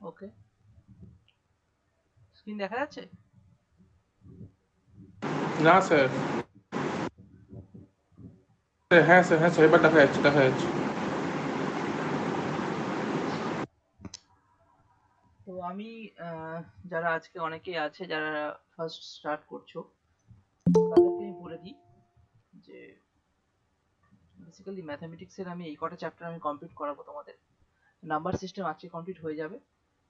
ওকে, screen দেখা যাচ্ছে? না স্যার। হ্যাঁ স্যার, হ্যাঁ স্যার, এবার দেখা যাচ্ছে, দেখা যাচ্ছে। তো আমি যারা আজকে অনেকেই আছে যারা ফার্স্ট স্টার্ট করছো, তাদেরকে আমি বলে দিই যে বেসিক্যালি ম্যাথামেটিক্সের আমি এই কটা চ্যাপ্টার আমি কমপ্লিট করাবো তোমাদের। নাম্বার সিস্টেম আজকে কমপ্লিট হয়ে যাবে,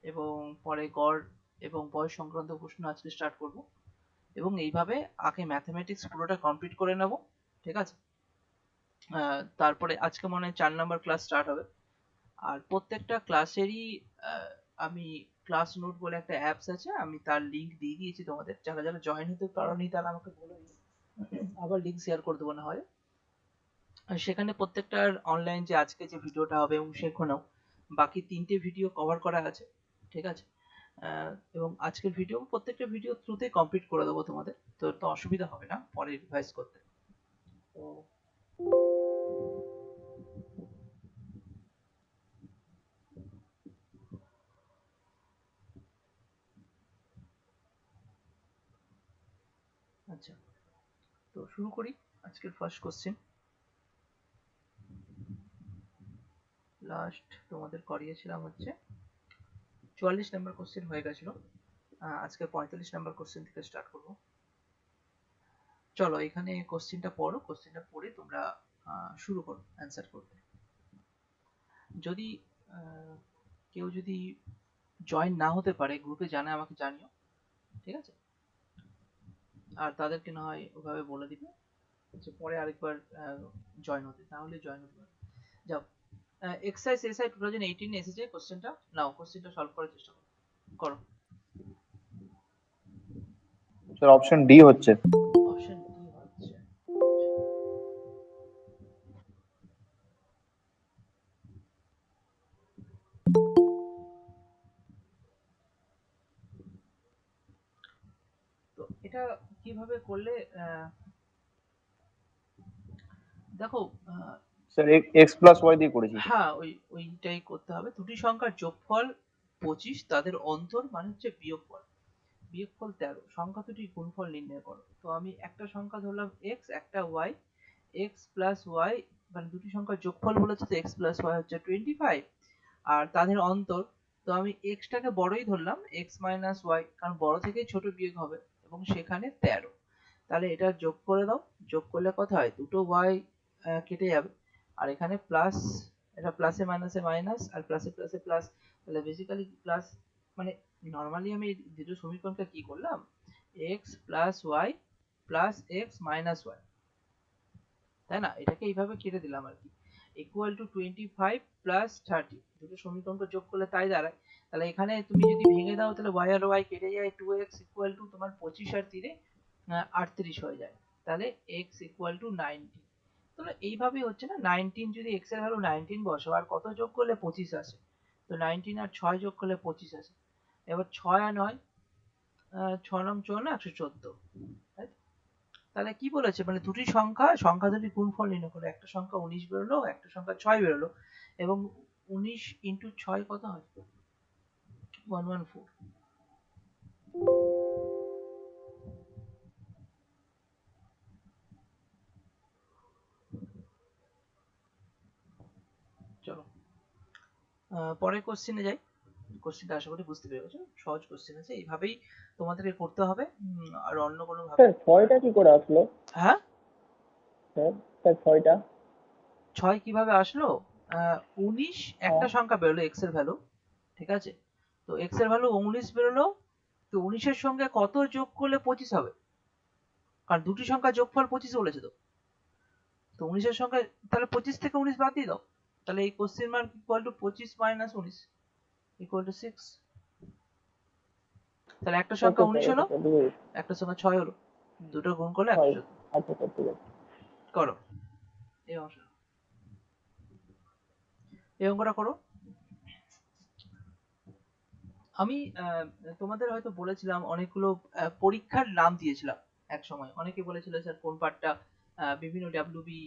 এবং পরে গড় এবং বয়স সংক্রান্ত প্রশ্ন আজকে স্টার্ট করব, এবং এইভাবে আগে ম্যাথামেটিক্স পুরোটা কমপ্লিট করে নেব। ঠিক আছে? তারপরে আজকে মনে হয় 4 নম্বর ক্লাস স্টার্ট হবে। আর প্রত্যেকটা ক্লাসেরই আমি ক্লাস নোট বলে একটা অ্যাপস আছে, আমি তার লিংক দিয়ে দিয়েছি তোমাদের। যারা যারা জয়েন হতে পারোনি তারা আমাকে বলে দিও, আবার লিংক শেয়ার করে দেবো না হয়। আর সেখানে প্রত্যেকটার অনলাইন যে আজকে যে ভিডিওটা হবে এবং সেখানেও বাকি 3টে ভিডিও কভার করা আছে। ঠিক আছে? এবং আজকের ভিডিও প্রত্যেকটা ভিডিও থ্রুতে কমপ্লিট করে দেবো তোমাদের, তো তো অসুবিধা হবে না পরে রিভাইজ করতে। তো আচ্ছা, তো শুরু করি। আজকের ফার্স্ট কোশ্চেন, লাস্ট তোমাদের করিয়েছিলাম হচ্ছে 44 নম্বর কোশ্চেন হয়ে গেছিল। আজকে 45 নম্বর কোশ্চেন থেকে স্টার্ট করব। চলো এখানে কোশ্চেনটা পড়ো, কোশ্চেনটা পড়ে তোমরা শুরু করো অ্যান্সার করতে। যদি আহ, কেউ যদি জয়েন না হতে পারে গ্রুপে জানা আমাকে জানিও। ঠিক আছে? আর তাদেরকে না হয় ওভাবে বলে দিবে যে পরে আরেকবার জয়েন হতে, তাহলে জয়েন হতে পারে। যাও, এক্সারসাইজ এসআই 2018 এসেছে কোশ্চেনটা, নাও কোশ্চেনটা সলভ করার চেষ্টা করো। করো। স্যার অপশন ডি হচ্ছে। অপশন ডি হচ্ছে। তো এটা কিভাবে করলে দেখো, স্যার এক্স প্লাস ওয়াই দিয়ে করেছি। হ্যাঁ ওইটাই করতে হবে। দুটি সংখ্যার যোগফল 25, তাদের অন্তর মানে হচ্ছে বিয়োগফল। বিয়োগফল 13, সংখ্যা দুটির গুণফল নির্ণয় করো। তো আমি একটা সংখ্যা ধরলাম x, একটা y, x প্লাস y, মানে দুটি সংখ্যার যোগফল বলেছে, তো x প্লাস y হচ্ছে 25, আর তাদের অন্তর, তো আমি x টাকে বড়ই ধরলাম, x মাইনাস y, কারণ বড় থেকে ছোট বিয়োগ হবে, এবং সেখানে 13। তাহলে এটা যোগ করে দাও, যোগ করলে কত হয়, দুটো y কেটে যাবে, আর এখানে প্লাস, এটা প্লাসে মাইনাসে মাইনাস, আর প্লাসে প্লাসে প্লাস, তাহলে বেসিক্যালি প্লাস, মানে নর্মালি আমি এই দুটো সমীকরণটা কি করলাম, x plus y plus x minus y, তাই না? এটাকে এইভাবে কেটে দিলাম আর কি, ইকুয়াল টু 25 প্লাস 30, দুটো সমীকরণকে যোগ করলে তাই দাঁড়ায়। তাহলে এখানে তুমি যদি ভেঙে দাও তাহলে y আর y কেটে যায়, 2x ইকুয়াল টু তোমার 25 আর 3 38 হয়ে যায়, তাহলে x ইকুয়াল টু 90। তাহলে এইভাবেই হচ্ছে না, 19 যদি x এর ভ্যালু 19 বসো, আর কত যোগ করলে 25 আসে, তো 19 আর 6 যোগ করলে 25 আসে। এবার 6 আর 9, 6 নং 54, 114। তাহলে কি বলেছে, মানে দুটি সংখ্যা, সংখ্যা দুটি গুণফল নির্ণয় করো। একটা সংখ্যা 19 বেরোলো, একটা সংখ্যা 6 বেরোলো, এবং 19 ইন্টু 6 কত হয়, 114। চলো পরের কোশ্চেনে যাই। কোশ্চেনটা আশা করি বুঝতে পেরেছো, সহজ কোশ্চেন আছে, এইভাবেই তোমাদেরকে করতে হবে। আর অন্য কোনো ভাবে, স্যার ছয়টা কি করে আসলো? হ্যাঁ স্যার স্যার ছয়টা? 6 কিভাবে আসলো, 19 একটা সংখ্যা বেরোলো x এর ভ্যালু, ঠিক আছে? তো x এর ভ্যালু 19 বেরোলো, তো 19 এর সঙ্গে কত যোগ করলে 25 হবে, কারণ দুটি সংখ্যা যোগফল 25 বলেছে তো। তো 19 এর সঙ্গে, তাহলে 25 থেকে 19 বাদ দিয়ে দাও, তাহলে এই question mark equal to 25 minus 19 equal to 6। তাহলে একটা সংখ্যা ওকে স্যার, 19 ওকে হলো, স্যার, বুঝে গেছি। একটা সংখ্যা 6 হলো, দুটো গুণ করলে ছয়। 114। আচ্ছা স্যার, ঠিক আছে। করো এই অংশ, এই অঙ্কটা করো। আমি তোমাদের হয়তো বলেছিলাম অনেকগুলো পরীক্ষার নাম দিয়েছিলাম এক সময়, অনেকে বলেছিল স্যার কোন পার্টটা, বিভিন্ন ডাব্লিউবি,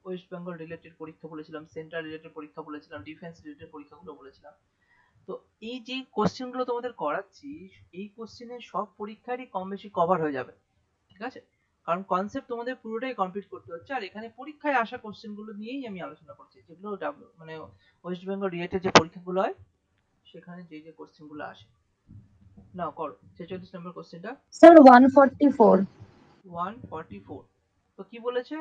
ওয়েস্ট বেঙ্গল রিলেটেড পরীক্ষা বলেছিলাম, সেন্ট্রাল রিলেটেড পরীক্ষা বলেছিলাম, ডিফেন্স রিলেটেড পরীক্ষাগুলো বলেছিলাম। তো এই যে কোশ্চেন গুলো তোমাদের করাচ্ছি, এই কোশ্চেনের সব পরীক্ষারই কম বেশি কভার হয়ে যাবে, ঠিক আছে? কারণ কনসেপ্ট তোমাদের পুরোটাই কমপ্লিট করতে হচ্ছে, আর এখানে পরীক্ষায় আসা কোশ্চেন গুলো নিয়েই আমি আলোচনা করছি, যেগুলো মানে ওয়েস্ট বেঙ্গল রিলেটেড যে পরীক্ষাগুলো হয় সেখানে যে যে কোশ্চেন গুলো আসে। নাও করো 46 নম্বর কোশ্চেনটা। স্যার 144। 144। তো কি বলেছে?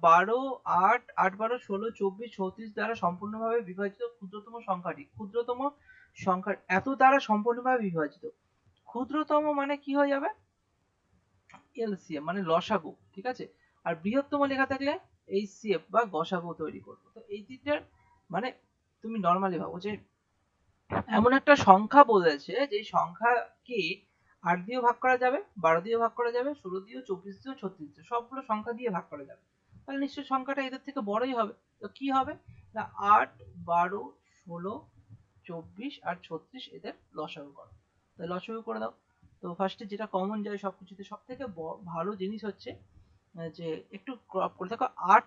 12, 8, 8, 12, 16, 24, 34 দ্বারা সম্পূর্ণভাবে বিভাজিত ক্ষুদ্রতম সংখ্যাটি। ক্ষুদ্রতম সংখ্যা এত দ্বারা সম্পূর্ণভাবে বিভাজিত। ক্ষুদ্রতম মানে কি হয়ে যাবে? এলসিএম মানে লসাগু, ঠিক আছে? আর বৃহত্তম লেখা থাকলে এইচসিএফ বা গসাগু তৈরি করবো। তো এই তিনটার মানে তুমি নর্মালি ভাবো যে এমন একটা সংখ্যা বলেছে যে সংখ্যাকে 8 দিয়ে ভাগ করা যাবে, 12 দিয়ে ভাগ করা যাবে, 16 দিয়ে, 24 দিয়ে, 36 দিয়ে, সবগুলো সংখ্যা দিয়ে ভাগ করা যাবে। তাহলে নিশ্চয়ই সংখ্যাটা এদের থেকে বড়ই হবে। তো কি হবে না, 8, 12, 16, 24 আর 36 এদের লসাগু করো। তো লসাগু করে দাও। তো ফার্স্টে যেটা কমন যায় সবকিছুতে, সব থেকে ভালো জিনিস হচ্ছে যে একটু ক্রপ করে দেখো, 8,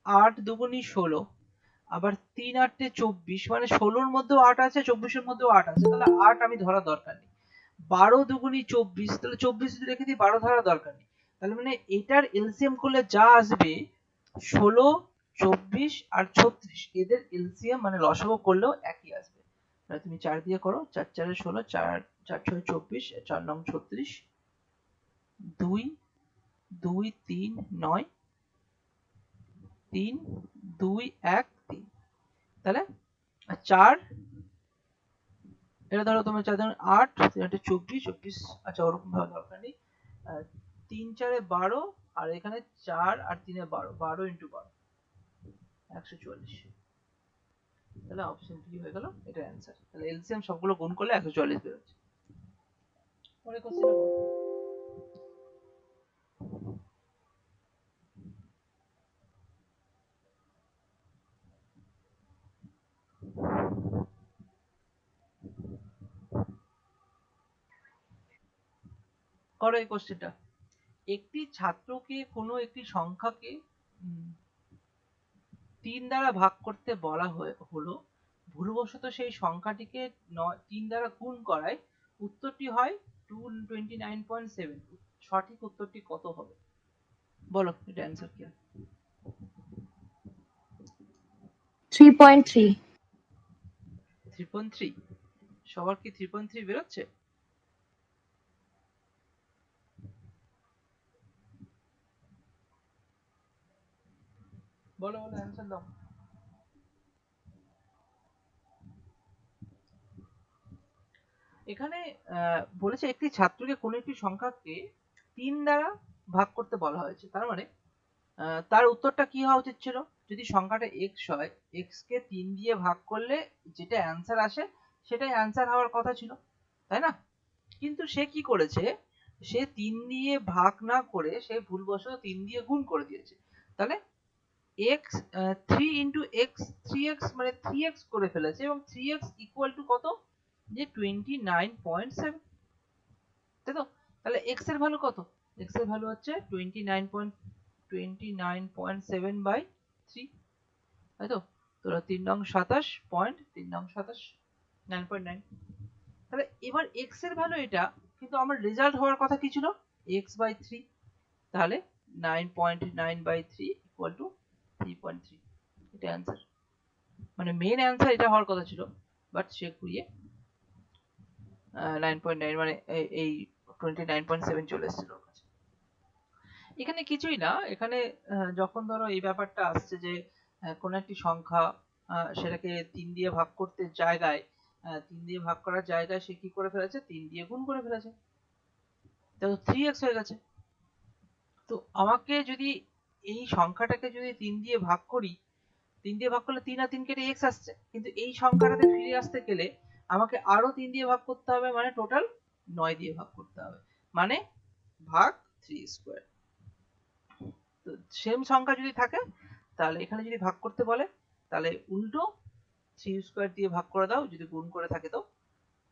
8 দুগুণী 16, আবার 3 8 24, মানে 16 এর মধ্যেও 8 আছে, 24 এর মধ্যেও 8 আছে, তাহলে 8 আমি ধরার দরকার নেই। 12 দুগুণী 24, তাহলে 24 যদি রেখে দিই 12 ধরার দরকার নেই। তাহলে মানে এটার এলসিএম করলে যা আসবে 16, 24 আর 36 এদের এলসিএম মানে লসাগু করলেও একই আসবে। তাহলে তুমি 4 দিয়ে করো, 4 4 16, 4 4 6 24, 4 9 36, 2 2 3 9, 3 2 1 3। তাহলে 4, এটা ধরো তোমার 4 ধরো 8, 3 8 24, 24, আচ্ছা ওরকম ভাবে দরকার নেই। 3 4 12, আর এখানে 4 আর 3 12, 12 ইনটু 12 144। তাহলে অপশন বি হয়ে গেল, এটা অ্যান্সার। তাহলে এলসিএম সবগুলো গুণ করলে 144 বের হচ্ছে। পরের কোশ্চেনটা করো। করো এই কোশ্চেনটা। একটি ছাত্রকে কোনো একটি সংখ্যাকে 3 দ্বারা ভাগ করতে বলা হলো, ভুলবশত সেই সংখ্যাটিকে 3 দ্বারা গুণ করায় উত্তরটি হয় 229.7। সঠিক উত্তরটি কত হবে? বলো এটা অ্যান্সার কি হবে? 3.3। 3.3। সবার কি 3.3 বেরোচ্ছে? বলো বলো অ্যান্সার দাও। এখানে বলেছে একটি ছাত্রকে কোনো একটি সংখ্যাকে 3 দ্বারা ভাগ করতে বলা হয়েছে, তার মানে তার উত্তরটা কি হওয়া উচিত ছিল? যদি সংখ্যাটা x হয়, x কে 3 দিয়ে ভাগ করলে যেটা অ্যান্সার আসে সেটাই অ্যান্সার হওয়ার কথা ছিল, তাই না? কিন্তু সে কি করেছে, সে 3 দিয়ে ভাগ না করে সে ভুলবশত 3 দিয়ে গুণ করে দিয়েছে। তাহলে x 3 ইন্টু x, 3x মানে 3x করে ফেলেছে, এবং 3x ইকুয়াল টু কত? যে 29.7, তাই তো? তাহলে x এর ভ্যালু কত? x এর ভ্যালু হচ্ছে 29.7 বাই 3, তাই তো? তো 3 নং 27 পয়েন্ট, 3 নং 27 9.9। তাহলে এবার x এর ভ্যালু এটা, কিন্তু আমার রেজাল্ট হওয়ার কথা কি ছিল? x by 3। তাহলে 9.9 বাই 3 ইকুয়াল টু 3.3। এটা অ্যান্সার, মানে মেন অ্যান্সার এটা হওয়ার কথা ছিল, বাট সে ঘুরিয়ে 9.9 মানে এই 29.7 চলে এসেছিল ওর কাছে। এখানে কিছুই না, এখানে যখন ধরো এই ব্যাপারটা আসছে যে কোন একটি সংখ্যা সেটাকে 3 দিয়ে ভাগ করতে জায়গায় 3 দিয়ে ভাগ করার জায়গায় সে কি করে ফেলেছে, 3 দিয়ে গুণ করে ফেলেছে, তো 3x হয়ে গেছে। তো আমাকে যদি এই সংখ্যাটাকে যদি 3 দিয়ে ভাগ করি, 3 দিয়ে ভাগ করলে 3 আর 3 কেটে x আসছে, কিন্তু এই সংখ্যাটাতে ফিরে আসতে গেলে আমাকে আরো 3 দিয়ে ভাগ করতে হবে, মানে টোটাল 9 দিয়ে ভাগ করতে হবে, মানে ভাগ 3 স্কয়ার। তো সেম সংখ্যা যদি থাকে তাহলে এখানে যদি ভাগ করতে বলে তাহলে উল্টো 3 স্কয়ার দিয়ে ভাগ করে দাও, যদি গুণ করে থাকে তো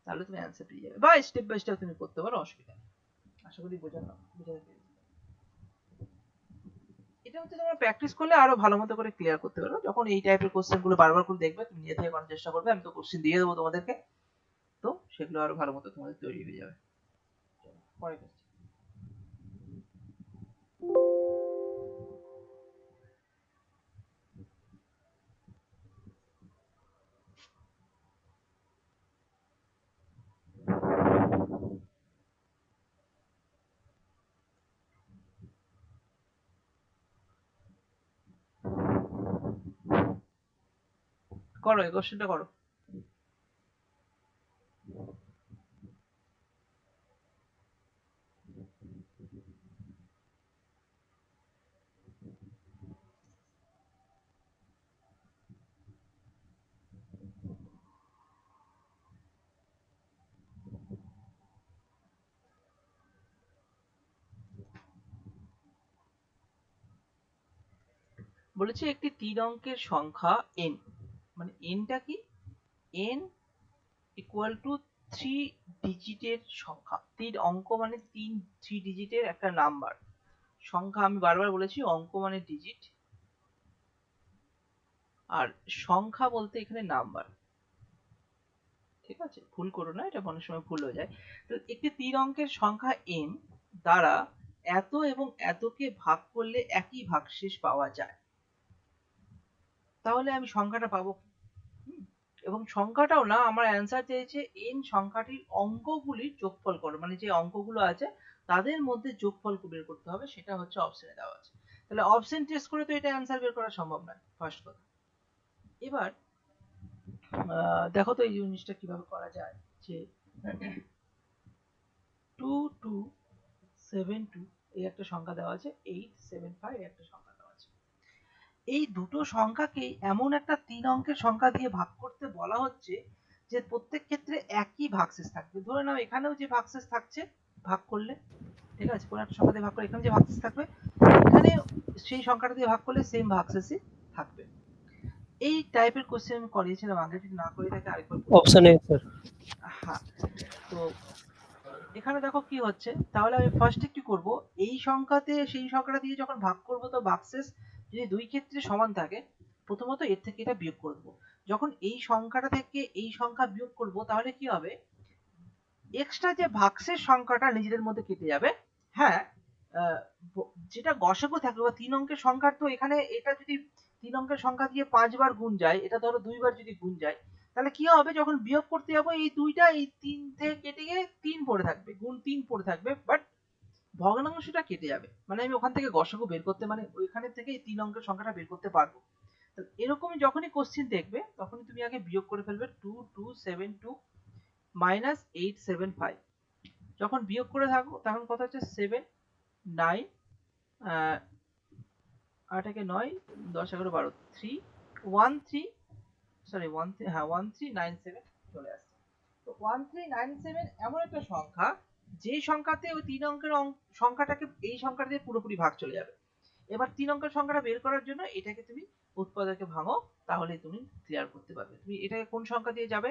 তাহলে তুমি অ্যান্সার পেয়ে যাবে, বা স্টেপ বাই স্টেপ তুমি করতে পারো, অসুবিধা নেই। আশা করি বোঝাতে পেরেছি। এটা হচ্ছে তোমরা প্র্যাকটিস করলে আরো ভালো মতো করে ক্লিয়ার করতে পারবে। যখন এই টাইপের কোশ্চেন গুলো বারবার করে দেখবে, তুমি নিজে থেকে করার চেষ্টা করবে। আমি তো কোশ্চেন দিয়ে দেবো তোমাদেরকে, তো সেগুলো আরো ভালো মতো তোমাদের তৈরি হয়ে যাবে। পরে করো, এই কোশ্চেনটা করো। বলেছে একটি 3 অঙ্কের সংখ্যা n, মানে nটা কি, n ইকুয়াল টু 3 ডিজিটের সংখ্যা। 3 অঙ্ক মানে 3 ডিজিটের একটা নাম্বার। সংখ্যা, আমি বারবার বলেছি অঙ্ক মানে ডিজিট, আর সংখ্যা বলতে এখানে নাম্বার। ঠিক আছে, ভুল করো না, এটা অনেক সময় ভুল হয়ে যায়। তো একটি 3 অঙ্কের সংখ্যা n দ্বারা এত এবং এতকে ভাগ করলে একই ভাগশেষ পাওয়া যায়। তাহলে আমি সংখ্যাটা পাবো কি? এবং সংখ্যাটাও না, আমার অ্যান্সার চেয়েছে n সংখ্যাটির অঙ্কগুলির যোগফল করো, মানে যে অঙ্কগুলো আছে তাদের মধ্যে যোগফল বের করতে হবে, সেটা হচ্ছে অপশনে দেওয়া আছে। তাহলে অপশন টেস্ট করে তো এটা অ্যান্সার বের করা সম্ভব নয়, ফার্স্ট কথা। এবার দেখো তো এই জিনিসটা কিভাবে করা যায়, যে 2272 এই একটা সংখ্যা দেওয়া আছে, 875 এই একটা সংখ্যা দেওয়া আছে। এই দুটো সংখ্যাকে এমন একটা 3 অঙ্কের সংখ্যা দিয়ে ভাগ করতে বলা হচ্ছে যে প্রত্যেক ক্ষেত্রে একই ভাগশেষ থাকবে। ধরে নাও এখানেও যে ভাগশেষ থাকছে ভাগ করলে, ঠিক আছে, কোন একটা সংখ্যা দিয়ে ভাগ করে এখানে যে ভাগশেষ থাকবে, এখানে সেই সংখ্যাটা দিয়ে ভাগ করলে সেম ভাগশেষই থাকবে। এই টাইপের কোশ্চেন আমি করিয়েছিলাম আগে, যদি না করে থাকে আরেকবার অপশন এ স্যার। হ্যাঁ, তো এখানে দেখো কি হচ্ছে, তাহলে আমি ফার্স্টে কি করব, এই সংখ্যাতে সেই সংখ্যাটা দিয়ে যখন ভাগ করব, তো ভাগশেষ যদি দুই ক্ষেত্রে সমান থাকে, প্রথমত এর থেকে এটা বিয়োগ করে দেবো। যখন এই সংখ্যাটা থেকে এই সংখ্যা বিয়োগ করব, তাহলে কি হবে, এক্সট্রা যে ভাগশেষ সংখ্যাটা নিজেদের মধ্যে কেটে যাবে। হ্যাঁ, যেটা গসাগু থাকবে বা 3 অঙ্কের সংখ্যার, তো এখানে এটা যদি 3 অঙ্কের সংখ্যা দিয়ে 5 বার গুণ যায়, এটা ধরো 2 বার যদি গুণ যায়, তাহলে কি হবে, যখন বিয়োগ করতে যাবো এই দুইটা এই 3 থেকে কেটে গিয়ে 3 পড়ে থাকবে, গুণ 3 পড়ে থাকবে, বাট ভগ্নাংশটা কেটে যাবে। মানে আমি ওখান থেকে গসাগু বের করতে, মানে ওইখানে থেকে এই 3 অঙ্কের সংখ্যাটা বের করতে পারবো। তো এরকমই যখনই কোশ্চেন দেখবে, তখনই তুমি আগে বিয়োগ করে ফেলবে 2272 মাইনাস 875। যখন বিয়োগ করে থাকো তখন কত হচ্ছে 7 9 8 একে 9 10 11 12 3 1 3 সরি 1 3, হ্যাঁ 1397 চলে আসছে। তো 1397 এমন একটা সংখ্যা, যে সংখ্যাতে ওই 3 অঙ্কের সংখ্যাটাকে এই সংখ্যাটা দিয়ে পুরোপুরি ভাগ চলে যাবে। এবার 3 অঙ্কের সংখ্যাটা বের করার জন্য এটাকে তুমি উৎপাদকে ভাঙো, তাহলে তুমি ক্লিয়ার করতে পারবে। তুমি এটাকে কোন সংখ্যা দিয়ে যাবে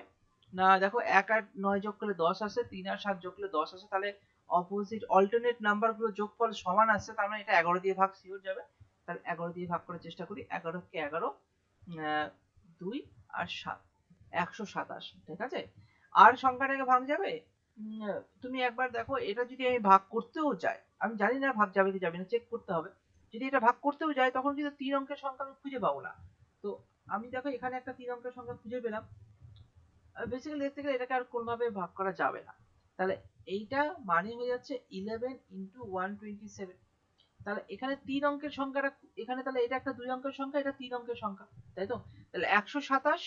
না, দেখো 1 আর 9 যোগ করলে 10 আসে, 3 আর 7 যোগ করলে 10 আসে, তাহলে অপোজিট অল্টারনেট নাম্বার গুলো যোগফল সমান আসছে, তার মানে এটা 11 দিয়ে ভাগ শিওর যাবে। তাহলে 11 দিয়ে ভাগ করার চেষ্টা করি, 11 কে 11 2 আর 7 127, ঠিক আছে। আর সংখ্যাটাকে ভাগ যাবে, তুমি একবার দেখো, এটা যদি আমি ভাগ করতেও যাই, আমি জানি না ভাগ যাবে কি যাবে না, চেক করতে হবে। যদি এটা ভাগ করতেও যাই, তখন কিন্তু 3 অঙ্কের সংখ্যা আমি খুঁজে পাবো না। তো আমি দেখো এখানে একটা 3 অঙ্কের সংখ্যা খুঁজে পেলাম। বেসিক্যালি দেখতে গেলে এটাকে আর কোনোভাবে ভাগ করা যাবে না। তাহলে এইটা মানে হয়ে যাচ্ছে 11 ইন্টু 127। তাহলে এখানে 3 অঙ্কের সংখ্যাটা, এখানে তাহলে এটা একটা 2 অঙ্কের সংখ্যা, এটা 3 অঙ্কের সংখ্যা, তাই তো। তাহলে 127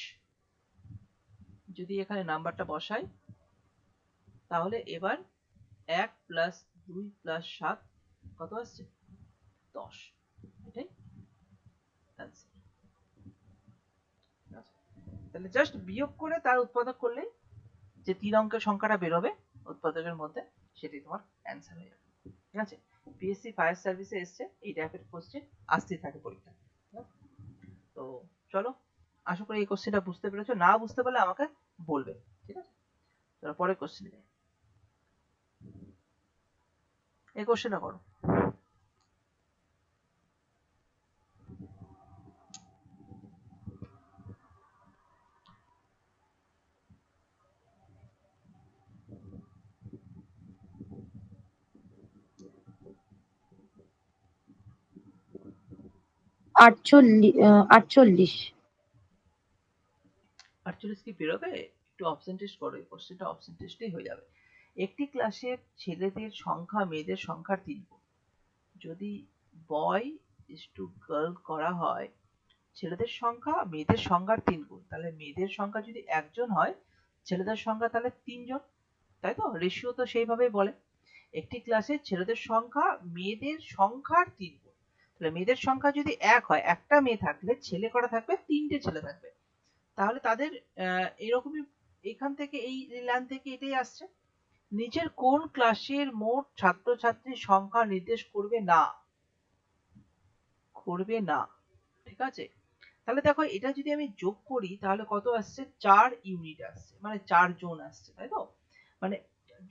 যদি এখানে নাম্বারটা বসাই, তাহলে এবার 1 প্লাস 2 প্লাস 7 কত আসছে, 10। এটাই অ্যান্সার। তাহলে জাস্ট বিয়োগ করে তার উৎপাদক করলেই যে 3 অঙ্কের সংখ্যাটা বেরোবে উৎপাদকের মধ্যে, সেটাই তোমার অ্যান্সার হয়ে যাবে। ঠিক আছে, পিএসসি ফায়ার সার্ভিসে এসছে এই টাইপের কোশ্চেন আসতেই থাকে পরীক্ষা। তো চলো, আশা করি এই কোশ্চেনটা বুঝতে পেরেছো, না বুঝতে পারলে আমাকে বলবে, ঠিক আছে। তারপরে পরের কোশ্চেনে যাই, এই কোশ্চেনটা করো। আটচল্লিশ। 48 কি বেরোবে? একটু অপশন টেস্ট করো, এই কোশ্চেনটা অপশন টেস্টেই হয়ে যাবে। একটি ক্লাসের ছেলেদের সংখ্যা মেয়েদের সংখ্যার 3 গুণ। যদি বয় ইস টু গার্ল করা হয়, ছেলেদের সংখ্যা মেয়েদের সংখ্যার 3 গুণ, তাহলে মেয়েদের সংখ্যা যদি একজন হয়, ছেলেদের সংখ্যা তাহলে 3 জন, তাই তো? রেশিও তো সেইভাবেই বলে। একটি ক্লাসে ছেলেদের সংখ্যা মেয়েদের সংখ্যার 3 গুণ, তাহলে মেয়েদের সংখ্যা যদি 1 হয়, একটা মেয়ে থাকলে ছেলে করা থাকবে, 3টে ছেলে থাকবে। তাহলে তাদের এরকমই, এখান থেকে এই লাইন থেকে এটাই আসছে। নিচের কোন ক্লাসের মোট ছাত্রছাত্রীর সংখ্যা নির্দেশ করবে না, করবে না, ঠিক আছে? তাহলে দেখো এটা যদি আমি যোগ করি তাহলে কত আসছে? 4 ইউনিট আসছে, মানে 4 জন আসছে, তাই তো? মানে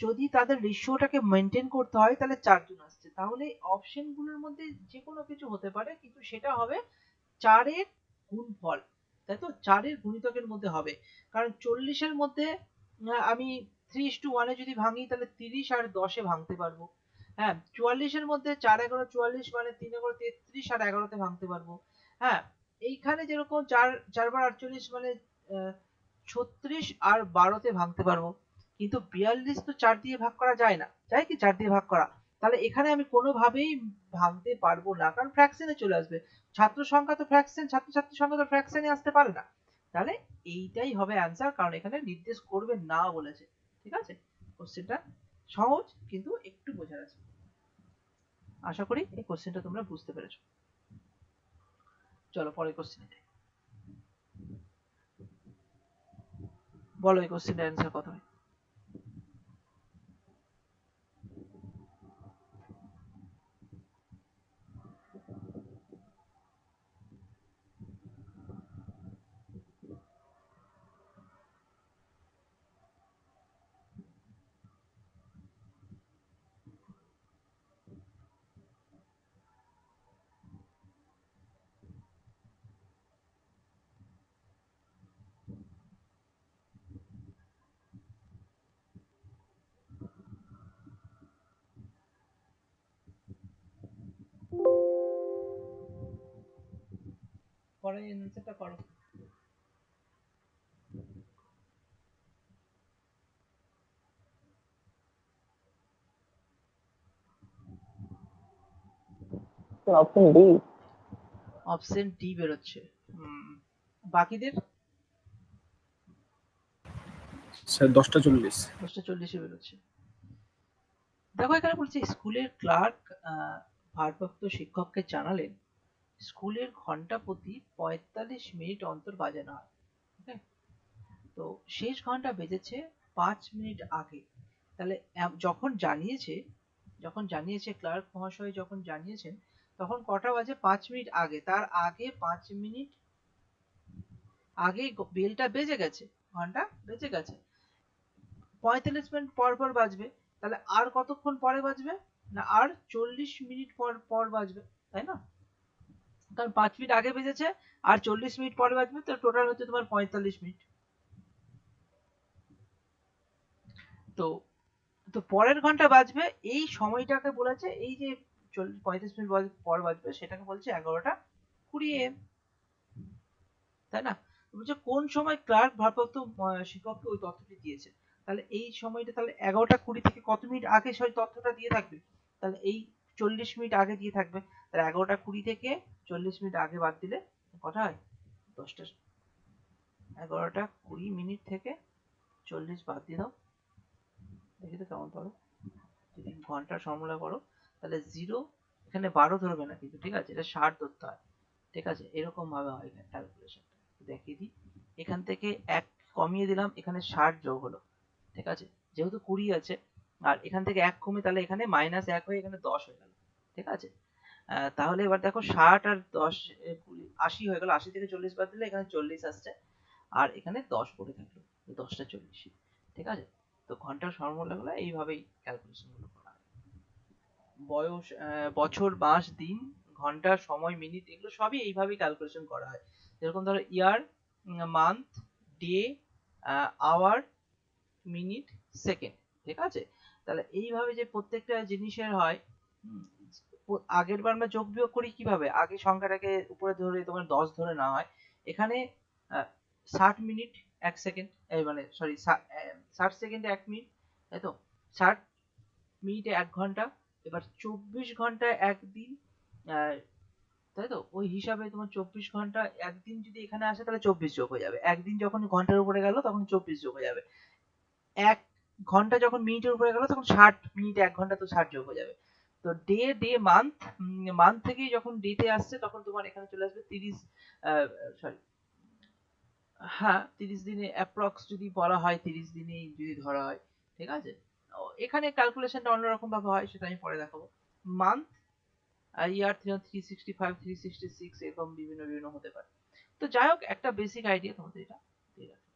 যদি তাদের রেশিওটাকে মেনটেন করতে হয় তাহলে 4 জন আসছে। তাহলে অপশন গুলোর মধ্যে যে কোনো কিছু হতে পারে, কিন্তু সেটা হবে 4 এর গুণফল, তাই তো? 4 এর গুণিতকের মধ্যে হবে। কারণ 40 এর মধ্যে আমি 3:1 এ যদি ভাঙি তাহলে 30 আর 10 এ ভাঙতে পারবো। হ্যাঁ, 44 এর মধ্যে 4 11 44 মানে 3 11 33 আর 11 তে ভাঙতে পারবো। হ্যাঁ, এইখানে যেরকম 4 বার 48 মানে 36 আর 12 তে ভাঙতে পারবো। কিন্তু 42 তো 4 দিয়ে ভাগ করা যায় না, যায় কি 4 দিয়ে ভাগ করা? তাহলে এখানে আমি কোনোভাবেই ভাঙতে পারবো না, কারণ ফ্র্যাকশনে চলে আসবে। ছাত্র সংখ্যা তো ফ্র্যাকশন, ছাত্রছাত্রীর সংখ্যা তো ফ্র্যাকশনে আসতে পারে না। তাহলে এইটাই হবে অ্যান্সার, কারণ এখানে নির্দেশ করবে না বলেছে। ঠিক আছে? কোশ্চেনটা সহজ, কিন্তু একটু বোঝার আছে। আশা করি এই কোশ্চেনটা তোমরা বুঝতে পেরেছো। চলো পরের কোশ্চেনে যাই। বলো এই কোশ্চেনটার অ্যান্সার কত হয়? পরের অ্যান্সারটা করো। Option D. অপশন ডি বেরোচ্ছে। বাকিদের? স্যার 10:40। 10:40 এ বেরোচ্ছে। দেখো এখানে বলছে স্কুলের ক্লার্ক ভারপ্রাপ্ত শিক্ষককে জানালেন স্কুলের ঘন্টা প্রতি 45 মিনিট অন্তর বাজানো হয়। ওকে, তো শেষ ঘন্টা বেজেছে 5 মিনিট আগে। তাহলে যখন জানিয়েছে ক্লার্ক মহাশয় যখন জানিয়েছেন, তখন কটা বাজে? 5 মিনিট আগে। তার আগে 5 মিনিট আগে বেলটা বেজে গেছে, ঘন্টা বেজে গেছে। 45 মিনিট পর পর বাজবে, তাহলে আর কতক্ষণ পরে বাজবে? না, আর 40 মিনিট পর পর বাজবে, তাই না? কারণ 5 মিনিট আগে বেজেছে, আর 40 মিনিট পরে বাজবে, তো টোটাল হচ্ছে তোমার 45 মিনিট। তো তো পরের ঘন্টা বাজবে, এই সময়টাকে বলেছে, এই যে 35 মিনিট পর বাজবে সেটাকে বলছে 11:20 AM, তাই না? বলছে কোন সময় ক্লার্ক ভারপ্রাপ্ত শিক্ষককে ওই তথ্যটি দিয়েছে। তাহলে এই সময়টা তাহলে 11:20 থেকে কত মিনিট আগে সেই তথ্যটা দিয়ে থাকবে? তাহলে এই 40 মিনিট আগে দিয়ে থাকবে। তাহলে 11:20 থেকে 40 মিনিট আগে বাদ দিলে কটা হয়? 10টা। 11:20 মিনিট থেকে 40 বাদ দিয়ে দাও, দেখি তো কেমন পারো। যদি ঘন্টার ফর্মুলা করো তাহলে 0, এখানে 12 ধরবে না কিন্তু, ঠিক আছে? এটা 60 ধরতে হয়, ঠিক আছে? এরকম ভাবে হয় এখানে ক্যালকুলেশনটা। দেখিয়ে দিই, এখান থেকে 1 কমিয়ে দিলাম, এখানে 60 যোগ হলো, ঠিক আছে? যেহেতু 20 আছে, আর এখান থেকে 1 কমে, তাহলে এখানে -1 হয়ে এখানে 10 হয়ে গেল, ঠিক আছে? তাহলে এবার দেখো 60 আর 10 80 হয়ে গেল। 80 থেকে 40 বাদ দিলে এখানে 40 আসছে, আর এখানে 10 পড়ে থাকলো, 10:40, ঠিক আছে? তো ঘন্টার ফর্মুলা গুলো এইভাবেই ক্যালকুলেশন গুলো করা হয়। বয়স, বছর, মাস, দিন, ঘন্টা, সময়, মিনিট, এগুলো সবই এইভাবেই ক্যালকুলেশন করা হয়। যেরকম ধরো year, month, day, hour, minute, second, ঠিক আছে? তাহলে এইভাবে যে প্রত্যেকটা জিনিসের হয়, আগের বার আমরা যোগ বিয়োগ করি কিভাবে, আগে সংখ্যাটাকে উপরে ধরে তোমার 10 ধরে নেওয়া হয়, এখানে 60 মিনিট 1 সেকেন্ড, মানে সরি 60 সেকেন্ডে 1 মিনিট, তাই তো 60 মিনিটে 1 ঘন্টা, এবার 24 ঘন্টায় 1 দিন, তাই তো ওই হিসাবে তোমার 24 ঘন্টা একদিন যদি এখানে আসে তাহলে 24 যোগ হয়ে যাবে, একদিন যখন ঘন্টার উপরে গেল তখন 24 যোগ হয়ে যাবে, 1 ঘন্টা যখন মিনিটের উপরে গেল তখন 60 মিনিটে 1 ঘন্টা, তো 60 যোগ হয়ে যাবে। তো ডে মান্থ, মান্থ থেকে যখন ডে তে আসছে তখন তোমার এখানে চলে আসবে 30, সরি হ্যাঁ 30 দিনে অ্যাপ্রক্স যদি বলা হয় 30 দিনেই যদি ধরা হয়, ঠিক আছে। এখানে ক্যালকুলেশনটা অন্যরকম ভাবে হয়, সেটা আমি পরে দেখাবো। মান্থ, ইয়ার 365 366 এরকম বিভিন্ন বিভিন্ন হতে পারে। তো যাই হোক একটা বেসিক আইডিয়া তোমাদের এটা দিয়ে রাখলাম।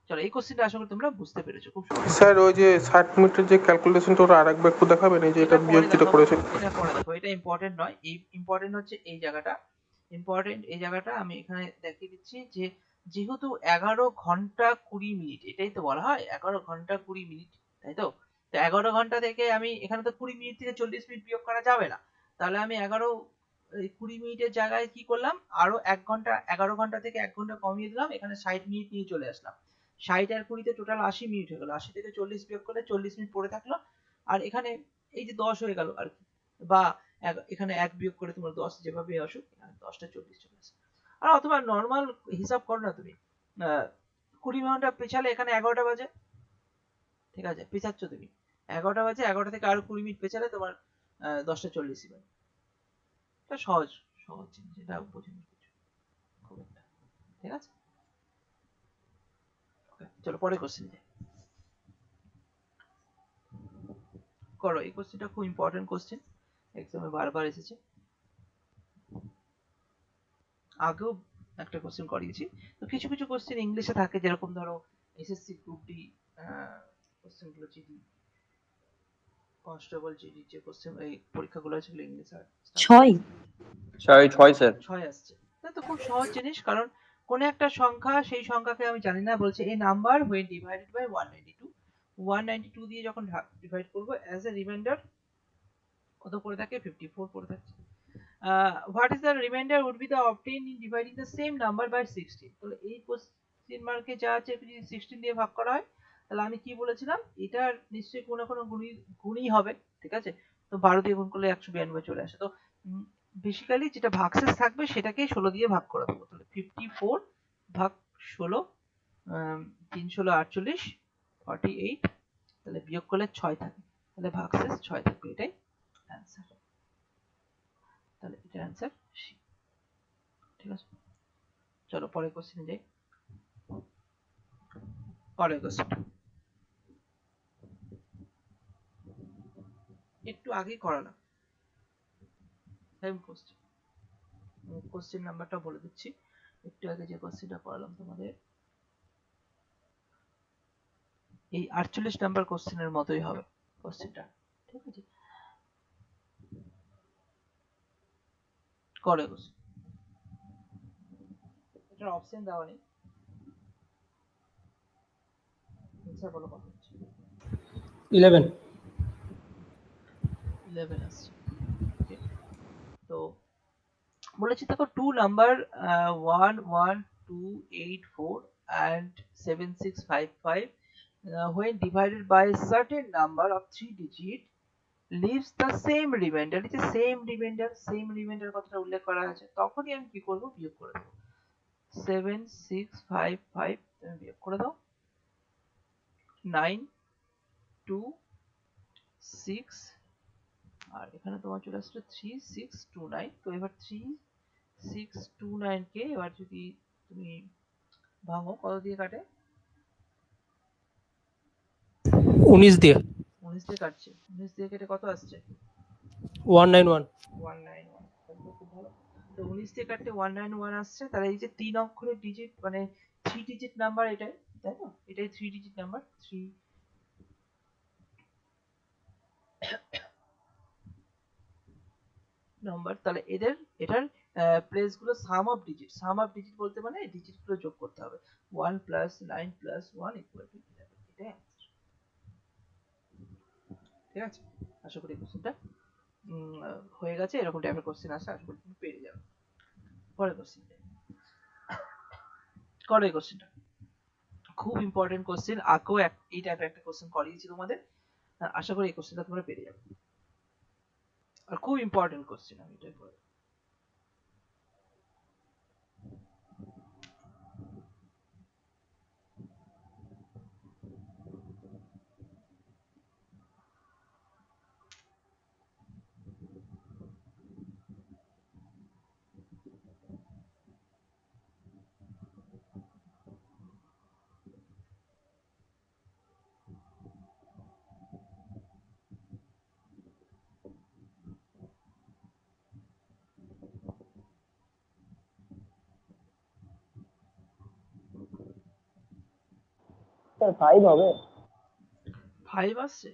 চলো এই কোশ্চেনটা আশা করি তোমরা বুঝতে পেরেছো খুব সহজ। স্যার ওই যে 60 মিনিটের যে ক্যালকুলেশনটা ওরা আরেকবার একটু দেখাবেন, এই যে এটা বিয়োগ যেটা করেছেন। এটা পরে দেখো, এটা ইম্পর্টেন্ট নয়, এই ইম্পর্টেন্ট হচ্ছে এই জায়গাটা, ইম্পর্টেন্ট এই জায়গাটা আমি এখানে দেখিয়ে দিচ্ছি যে যেহেতু 11 ঘন্টা 20 মিনিট, এটাই তো বলা হয় 11 ঘন্টা 20 মিনিট, তাই তো। তো 11 ঘন্টা থেকে আমি এখানে তো 20 মিনিট থেকে 40 মিনিট বিয়োগ করা যাবে না, তাহলে আমি 20 মিনিটের জায়গায় কি করলাম, আরো 1 ঘন্টা, 11 ঘন্টা থেকে 1 ঘন্টা কমিয়ে দিলাম, এখানে 60 মিনিট নিয়ে চলে আসলাম। 60 আর 20 তে টোটাল 80 মিনিট হয়ে গেল, 80 থেকে 40 বিয়োগ করলে 40 মিনিট পড়ে থাকলো, আর এখানে এই যে 10 হয়ে গেল আর কি, বা এখানে 1 বিয়োগ করে তোমার 10 যেভাবে আসুক, এখানে 10টা 40 চলে আসে। আর অথবা নরমাল হিসাব করো না তুমি, 20 ঘন্টা পেছালে এখানে 11টা বাজে, ঠিক আছে, পেছাচ্ছ তুমি 11টা বাজে, 11টা থেকে আরো 20 মিনিট পেছালে তোমার 10টা 40 বাজে। এটা সহজ সহজ জিনিস, এটা বোঝেন কিছু খুব একটা, ঠিক আছে। ওকে চলো পরে কোশ্চেন যাই, করো এই কোশ্চেনটা খুব ইম্পর্টেন্ট কোশ্চেন, এক্সামে বারবার এসেছে, আগেও একটা কোশ্চেন করিয়েছি। তো কিছু কিছু কোশ্চেন ইংলিশে থাকে, যেরকম ধরো এসএসসি গ্রুপ ডি কোশ্চেন গুলো, জিডি কনস্টেবল, জিডি যে কোশ্চেন এই পরীক্ষাগুলো আছে সেগুলো ইংলিশে আর 6 স্যার। 6 আসছে, তো খুব সহজ জিনিস, কারণ কোন একটা সংখ্যা, সেই সংখ্যাকে আমি জানি না, বলছে এই নাম্বার when divided by 192 দিয়ে যখন ডিভাইড করব অ্যাজ এ রিমাইন্ডার কত করে থাকে, 54 করে থাকে। What is the remainder would be the obtained in dividing the same number by 16? তাহলে এই কোশ্চেন মার্কে যা আছে যদি 16 দিয়ে ভাগ করা হয়, তাহলে আমি কি বলেছিলাম, এটা নিশ্চয়ই কোনো কোনো গুণই হবে, ঠিক আছে। তো 12 দিয়ে গুণ করলে 192 চলে আসে। তো বেসিক্যালি যেটা ভাগশেষ থাকবে সেটাকেই 16 দিয়ে ভাগ করে দেবো, তাহলে 54 ভাগ 16, 3 16 48, 48, তাহলে বিয়োগ করলে 6 থাকে, তাহলে ভাগশেষ 6 থাকবে, এটাই অ্যান্সার। তাহলে এটা অ্যান্সার সি, ঠিক আছে। চলো পরের কোশ্চেনে যাই, পরের কোশ্চেন একটু আগেই করালাম, সেম কোশ্চেন, কোশ্চেন নাম্বারটা বলে দিচ্ছি, একটু আগে যে কোশ্চেনটা করালাম তোমাদের এই 48 নাম্বার কোশ্চেনের মতোই হবে কোশ্চেনটা, ঠিক আছে। করে কোশ্চেন, এটার অপশন দেওয়া নেই, আনসার বলো কত হচ্ছে। 11 11 আসছে, ওকে। তো বলেছি দেখো two number 11284 and 7655 when divided by a certain number of 3 digit leaves the same remainder, এটা same remainder কথাটা উল্লেখ করা আছে, তখনই আমি কি করব, বিয়োগ করে দেব। 7655 তুমি বিয়োগ করে দাও, 926, আর এখানে তোমার চলে আসছে 3629। তো এবার 3629 কে এবার যদি তুমি ভাঙো, কত দিয়ে কাটে, 19 দিয়ে 19 দিয়ে কাটছে, 19 দিয়ে কেটে কত আসছে, 191 191, তাহলে খুব ভালো। তো 19 দিয়ে কাটতে 191 আসছে, তাহলে এই যে 3 অক্ষরের ডিজিট মানে 3 ডিজিট নাম্বার এটাই, তাই তো, এটাই 3 ডিজিট নাম্বার, 3 নাম্বার, তাহলে এটার প্লেস গুলো সাম অফ ডিজিট বলতে মানে ডিজিট গুলো যোগ করতে হবে, 1 + 9 + 1 = 11, এটাই answer। ঠিক আছে, আশা করি কোশ্চেনটা হয়ে গেছে, এরকম টাইপের কোশ্চেন আসে, আশা করি তুমি পেরে যাবে। পরের কোশ্চেন করো। এই কোশ্চেনটা খুব ইম্পর্টেন্ট কোশ্চেন, আগেও এই টাইপের একটা কোশ্চেন করিয়েছি তোমাদের, আশা করি এই কোশ্চেনটা তোমরা পেরে যাবে, আর খুব ইম্পর্টেন্ট কোশ্চেন। আমি এটাই বলবো। স্যার 5 হবে? 5 আসছে,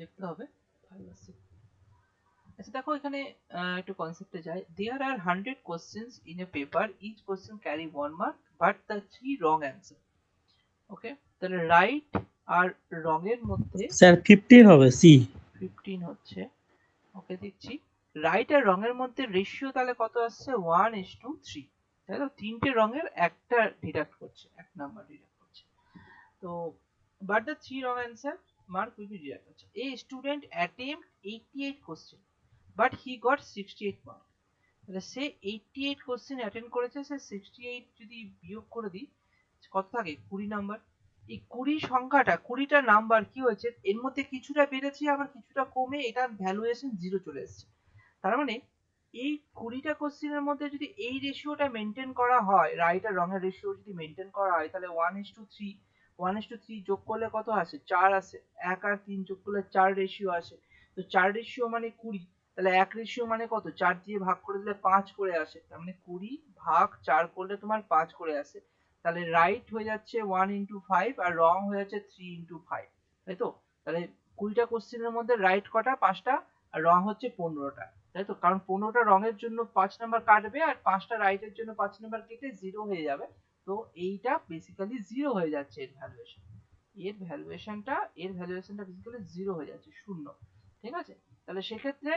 দেখতে হবে 5 আসছে। আচ্ছা দেখো এখানে একটু কনসেপ্টে যাই। There are 100 questions in a paper, each question carry 1 mark but the 3 wrong answer. ওকে, তাহলে রাইট আর রং এর মধ্যে স্যার 50 হবে সি। 15 হচ্ছে, ওকে দিচ্ছি। রাইট আর রং এর মধ্যে রেশিও তাহলে কত আসছে? 1:3, তাই তো? তিনটে রঙের একটা ডিডাক্ট করছে, এক নাম্বার ডিডাক্ট করছে। তো but the 3 wrong answer mark will be deducted. A student attempt 88 question but he got 68 mark. তাহলে সে 88 কোশ্চেন অ্যাটেন্ড করেছে, সে 68 যদি বিয়োগ করে দিই কত থাকে? 20 নাম্বার। এই 20 সংখ্যাটা, 20টা নাম্বার কি হয়েছে, এর মধ্যে কিছুটা বেড়েছে আবার কিছুটা কমে এটা ভ্যালুয়েশন 0 চলে এসেছে। তার মানে এই 20টা কোশ্চেনের মধ্যে যদি এই রেশিওটা মেনটেন করা হয়, রাইট আর রং এর রেশিও যদি মেনটেন করা হয়, তাহলে 1:3, 1:3 যোগ করলে কত আসে? 4 আসে। 1 আর 3 যোগ করলে 4 রেশিও আসে। তো 4 রেশিও মানে 20, তাহলে 1 রেশিও মানে কত? 4 দিয়ে ভাগ করে দিলে 5 করে আসে। তার মানে 20 ভাগ 4 করলে তোমার 5 করে আসে। তাহলে রাইট হয়ে যাচ্ছে 1:5 আর রং হয়ে যাচ্ছে 3:5, তাই তো? তাহলে 20টা কোশ্চেনের মধ্যে রাইট কটা? 5টা, আর রং হচ্ছে 15টা, তাই তো? কারণ 15টা রঙের জন্য 5 নাম্বার কাটবে আর 5টা রাইটের জন্য 5 নাম্বার কেটে 0 হয়ে যাবে। তো এইটা বেসিক্যালি 0 হয়ে যাচ্ছে এর ভ্যালুয়েশন। এর ভ্যালুয়েশনটা বেসিক্যালি 0 হয়ে যাচ্ছে, শূন্য। ঠিক আছে? তাহলে সেক্ষেত্রে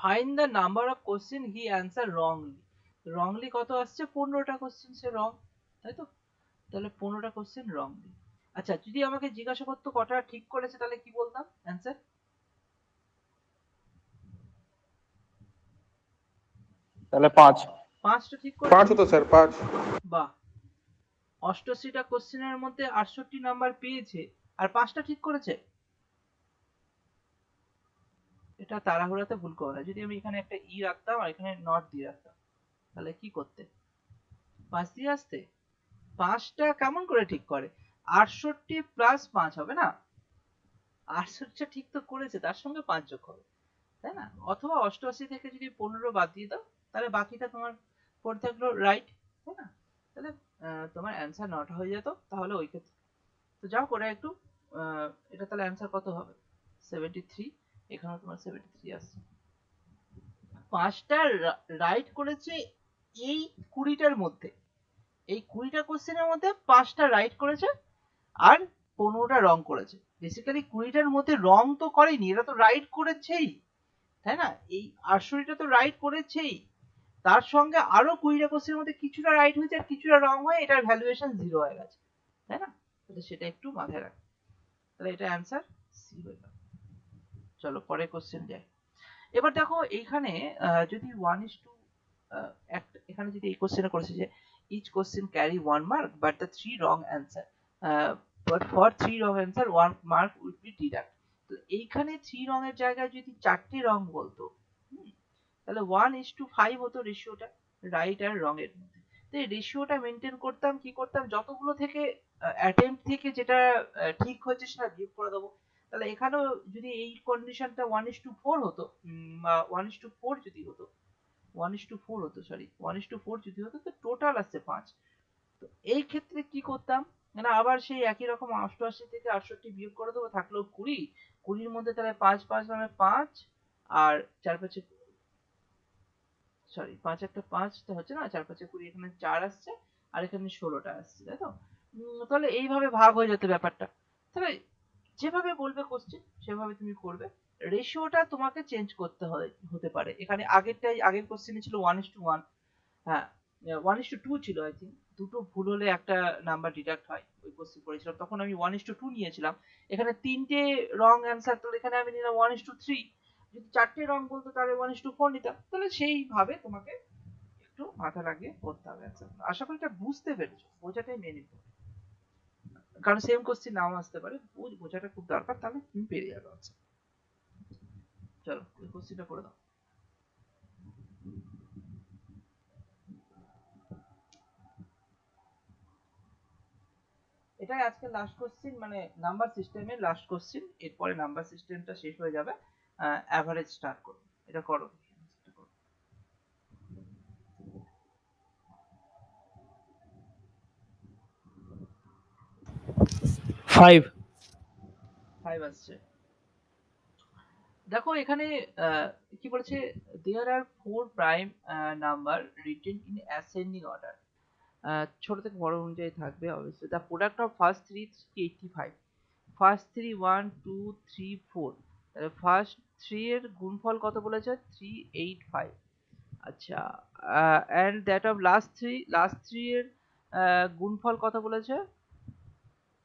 find the number of question he answer wrongly. Wrongly কত আসছে? 15টা কোশ্চেন সে রং, তাই তো? তাহলে 15টা কোশ্চেন রংলি। আচ্ছা, যদি আমাকে জিজ্ঞাসা করতো কটা ঠিক করেছে তাহলে কি বলতাম অ্যান্সার? তাহলে 5। 5টা ঠিক 5 করেছে। হতো স্যার, 5। বাহ, 88টা কোশ্চেনের মধ্যে 68 নাম্বার পেয়েছে আর 5টা ঠিক করেছে। এটা তাড়াহুড়াতে ভুল করো না। যদি আমি এখানে একটা ই রাখতাম আর এখানে নট দিয়ে রাখতাম তাহলে কি করতে? 5 দিয়ে আসতে। 5টা কেমন করে ঠিক করে? 68 প্লাস 5 হবে না? 68টা ঠিক তো করেছে, তার সঙ্গে 5 যোগ হবে, তাই না? অথবা 88 থেকে যদি 15 বাদ দিয়ে দাও তাহলে বাকিটা তোমার পড়ে থাকলো রাইট, তাই না? তাহলে তোমার অ্যান্সার নট হয়ে যেত তাহলে ওই ক্ষেত্রে। তো যাও করে একটু এটা তাহলে অ্যান্সার কত হবে? 73। এখানে তোমার 73 আসছে। 5টা রাইট করেছে এই 20টার মধ্যে, এই 20টা কোশ্চেনের মধ্যে 5টা রাইট করেছে আর 15টা রং করেছে। বেসিক্যালি 20টার মধ্যে রং তো করেনি, এরা তো রাইট করেছেই, তাই না? এই 68টা তো রাইট করেছেই, তার সঙ্গে আরো 20টা কোশ্চেনের মধ্যে কিছুটা রাইট হয়েছে আর কিছুটা রং হয়ে এটার ভ্যালুয়েশন 0 হয়ে গেছে, তাই না? তাহলে সেটা একটু মাথায় রাখ। তাহলে এটা অ্যান্সার সি হয়ে গেল। চলো পরের কোশ্চেন যাই। এবার দেখো এইখানে যদি 1:2 এখানে যদি এই কোশ্চেনে করেছে যে each question carry 1 mark but the 3 wrong answer, but for 3 wrong answer 1 mark would be deduct. তো এইখানে 3 রং এর জায়গায় যদি 4টে রং বলতো, তাহলে 1:5 হতো রেশিওটা রাইট আর রং এর মধ্যে। তো এই রেশিওটা মেনটেন করতাম, কি করতাম, যতগুলো থেকে অ্যাটেম্প্ট থেকে যেটা ঠিক হয়েছে সেটা বিয়োগ করে দেবো। তাহলে এখানেও যদি এই কন্ডিশনটা 1:4 হতো, বা 1:4 যদি হতো, 1:4 হতো, সরি 1:4 যদি হতো, তো টোটাল আসছে 5। তো এই ক্ষেত্রে কি করতাম, মানে আবার সেই একই রকম 88 থেকে 68 বিয়োগ করে দেবো, থাকলো 20। 20 এর মধ্যে তাহলে 5 5 মানে 5 আর 4 5, সরি 5 একটা 5 তো হচ্ছে না, 4 5 20, এখানে 4 আসছে আর এখানে 16টা আসছে, তাই তো? তাহলে এইভাবে ভাগ হয়ে যেত ব্যাপারটা। তাহলে যেভাবে বলবে কোশ্চেন সেভাবে তুমি করবে। রেশিওটা তোমাকে চেঞ্জ করতে হতে পারে। এখানে আগের কোশ্চেনে ছিল 1:1, হ্যাঁ 1:2 ছিল আই থিঙ্ক। দুটো ভুল হলে একটা নাম্বার ডিডাক্ট হয়। ওই কোশ্চেন করেছিলাম তখন আমি 1:2 নিয়েছিলাম। এখানে তিনটে রং অ্যান্সার, তো এখানে আমি নিলাম 1:3। যদি চারটে রং বলতো তাহলে 1:4 নিতাম। তাহলে সেইভাবে তোমাকে একটু মাথা লাগিয়ে করতে হবে অ্যান্সার। আশা করি এটা বুঝতে পেরেছো, বোঝাটাই মেন ইম্পর্টেন্ট। কারণ সেম কোশ্চেন নাও আসতে পারে, বোঝাটা খুব দরকার, তাহলে তুমি পেরে যাবে answer। চলো এই কোশ্চেনটা করে দাও। এটাই আজকে লাস্ট কোশ্চেন, মানে নাম্বার সিস্টেমের লাস্ট কোশ্চেন। এরপরে নাম্বার সিস্টেমটা শেষ হয়ে যাবে, অ্যাভারেজ স্টার্ট করো। এটা করো। 5. 5 আসছে। দেখো এখানে কি বলেছে, দেয়ার আর 4 prime number written in ascending order. ছোট থেকে বড় অনুযায়ী থাকবে অবশ্যই। The product of first 3 85, first 3 1 2 3 4, তাহলে ফার্স্ট 3 এর গুণফল কত বলেছে 385। আচ্ছা, এন্ড দ্যাট অফ লাস্ট 3 এর গুণফল কত বলেছে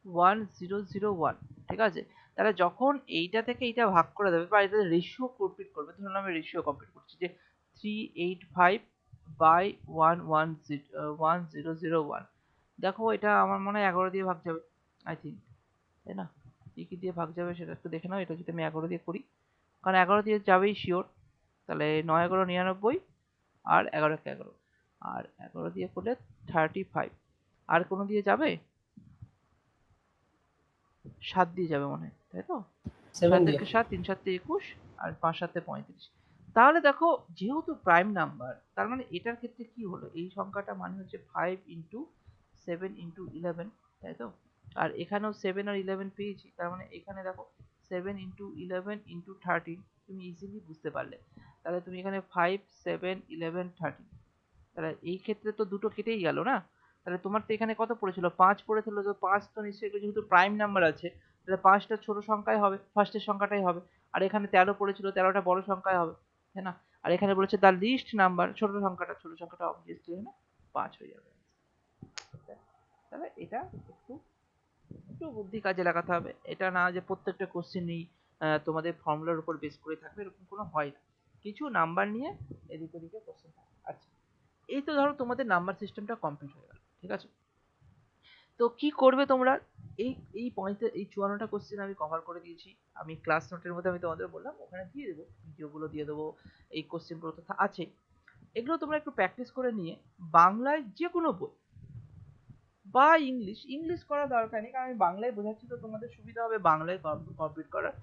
1001। ঠিক আছে, তাহলে যখন এইটা থেকে এইটা ভাগ করে দেবে বা এটা রেশিও কমপ্লিট করবে, ধরুন আমি রেশিও কমপ্লিট করছি যে 385 বাই 1001। দেখো এটা আমার মনে হয় 11 দিয়ে ভাগ যাবে আই থিঙ্ক, তাই না? কি দিয়ে ভাগ যাবে সেটা একটু দেখে নাও। এটা যদি আমি 11 দিয়ে করি, কারণ 11 দিয়ে যাবেই শিওর। তাহলে 9 11 99, আর 11 1 11, আর 11 দিয়ে করলে 35। আর কোনো দিয়ে যাবে? 7 দিয়ে যাবে মনে হয়, তাই তো? 7 7 দিয়ে। একে 7, 3 7 21, আর 5 7 35। তাহলে দেখো যেহেতু প্রাইম নাম্বার, তার মানে এটার ক্ষেত্রে কি হলো, এই সংখ্যাটা মানে হচ্ছে 5 ইন্টু 7 ইন্টু 11, তাই তো? আর এখানেও 7 আর 11 পেয়েছি, তার মানে এখানে দেখো 7 ইন্টু 11 ইন্টু 13, তুমি ইজিলি বুঝতে পারলে। তাহলে তুমি এখানে 5 7 11 13, তাহলে এই ক্ষেত্রে তো দুটো কেটেই গেল না? তাহলে তোমার তো এখানে কত পড়েছিল 5 পড়েছিল, তো 5 তো নিশ্চয়ই এগুলো যেহেতু প্রাইম নাম্বার আছে, তাহলে 5টা ছোট সংখ্যাই হবে, ফার্স্টের সংখ্যাটাই হবে। আর এখানে 13 পড়েছিল, 13টা বড় সংখ্যাই হবে, তাই না? আর এখানে বলেছে দ্য লিস্ট নাম্বার, ছোট সংখ্যাটা অবভিয়াসলি এখানে 5 হয়ে যাবে। তাহলে এটা একটু একটু বুদ্ধি কাজে লাগাতে হবে। এটা না যে প্রত্যেকটা কোশ্চেনই তোমাদের ফর্মুলার উপর বেস করে থাকবে, এরকম কোনো হয় না। কিছু নাম্বার নিয়ে এদিক ওদিকে কোশ্চেন থাকে। আচ্ছা, এই তো ধরো তোমাদের নাম্বার সিস্টেমটা কমপ্লিট হয়ে গেল, ঠিক আছে? তো কি করবে তোমরা, এই এই পয়েন্টে এই 54টা কোশ্চেন আমি কভার করে দিয়েছি। আমি ক্লাস নোটের মধ্যে আমি তোমাদের বললাম ওখানে দিয়ে দেবো, ভিডিওগুলো দিয়ে দেবো, এই কোশ্চেনগুলো তো আছে। এগুলো তোমরা একটু প্র্যাকটিস করে নিয়ে বাংলায় যে কোনো বই বা ইংলিশ করার দরকার নেই, কারণ আমি বাংলায় বোঝাচ্ছি তো তোমাদের সুবিধা হবে বাংলায় কমপ্লিট করার।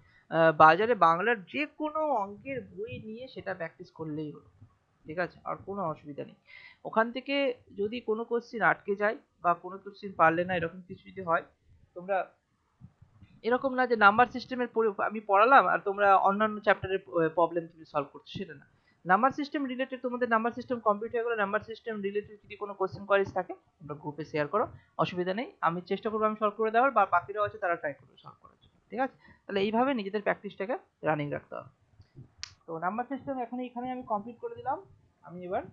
বাজারে বাংলার যে কোনো অঙ্কের বই নিয়ে সেটা প্র্যাকটিস করলেই হলো, ঠিক আছে? আর কোনো অসুবিধা নেই। ওখান থেকে যদি কোনো কোশ্চেন আটকে যায় বা কোনো কোশ্চেন পারলে না, এরকম কিছু যদি হয়, তোমরা এরকম না যে নাম্বার সিস্টেমের আমি পড়ালাম আর তোমরা অন্যান্য চ্যাপ্টারের প্রবলেম তুমি সলভ করছো, সেটা না। নাম্বার সিস্টেম রিলেটেড, তোমাদের নাম্বার সিস্টেম কমপ্লিট হয়ে গেলে নাম্বার সিস্টেম রিলেটেড যদি কোনো কোশ্চেন কোয়ারিজ থাকে তোমরা গ্রুপে শেয়ার করো, অসুবিধা নেই। আমি চেষ্টা করবো আমি সলভ করে দেওয়ার, বা বাকিরাও আছে তারা ট্রাই করবে সলভ করার জন্য, ঠিক আছে? তাহলে এইভাবে নিজেদের প্র্যাকটিসটাকে রানিং রাখতে হবে। তো নাম্বার সিস্টেম এখন এখানে আমি কমপ্লিট করে দিলাম। আমি এবার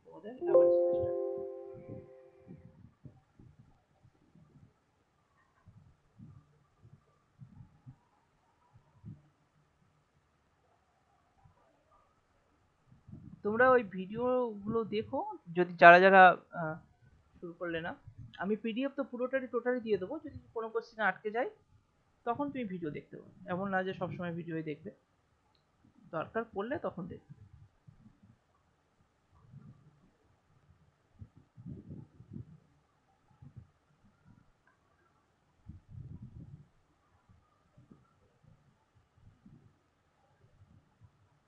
তোমাদের অ্যাভারেজ চেষ্টা তোমরা ওই ভিডিওগুলো দেখো, যদি যারা যারা শুরু করলে না। আমি পিডিএফ তো টোটালি দিয়ে দেবো, যদি কোনো কোশ্চেনে আটকে যায় তখন তুমি ভিডিও দেখতে পারো, এমন না যে সবসময় ভিডিওই দেখবে, দরকার পড়লে তখন দেখবে।